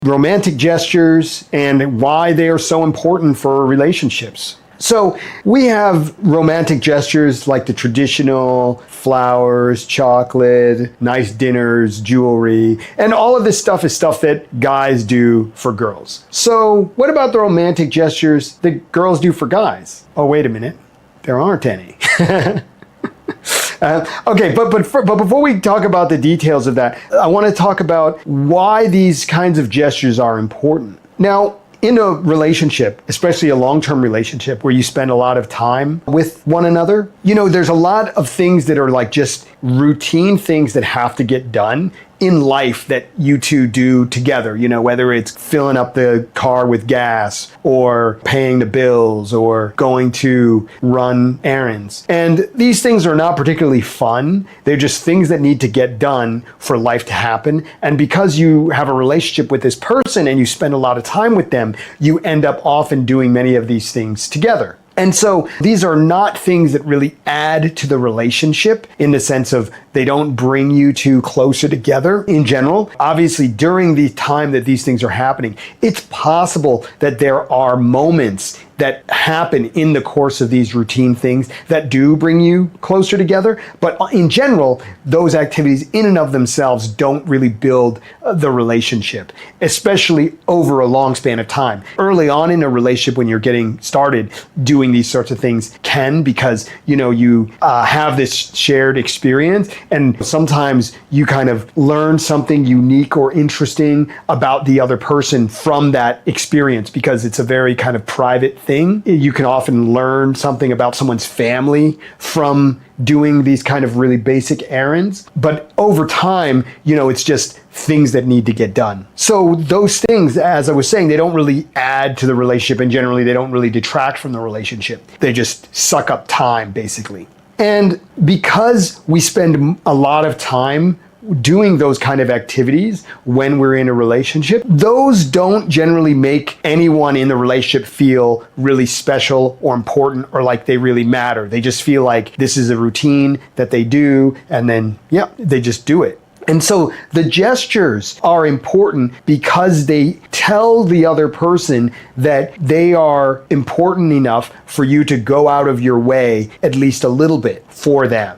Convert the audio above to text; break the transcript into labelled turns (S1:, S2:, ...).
S1: romantic gestures and why they are so important for relationships. So we have romantic gestures like the traditional flowers, chocolate, nice dinners, jewelry, and all of this stuff is stuff that guys do for girls. So what about the romantic gestures that girls do for guys? Oh, wait a minute. There aren't any. Okay, but before we talk about the details of that, I want to talk about why these kinds of gestures are important. Now, in a relationship, especially a long-term relationship where you spend a lot of time with one another, there's a lot of things that are like just routine things that have to get done in life that you two do together, whether it's filling up the car with gas or paying the bills or going to run errands. And these things are not particularly fun. They're just things that need to get done for life to happen. And because you have a relationship with this person and you spend a lot of time with them, you end up often doing many of these things together. And so these are not things that really add to the relationship in the sense of they don't bring you two closer together in general. Obviously, during the time that these things are happening, it's possible that there are moments that happen in the course of these routine things that do bring you closer together. But in general, those activities in and of themselves don't really build the relationship, especially over a long span of time. Early on in a relationship, when you're getting started, doing these sorts of things can, because you have this shared experience, and sometimes you kind of learn something unique or interesting about the other person from that experience, because it's a very kind of private thing. You can often learn something about someone's family from doing these kind of really basic errands. But over time, it's just things that need to get done. So those things, as I was saying, they don't really add to the relationship, and generally they don't really detract from the relationship. They just suck up time, basically. And because we spend a lot of time doing those kind of activities when we're in a relationship, those don't generally make anyone in the relationship feel really special or important or like they really matter. They just feel like this is a routine that they do, and then, they just do it. And so the gestures are important because they tell the other person that they are important enough for you to go out of your way at least a little bit for them.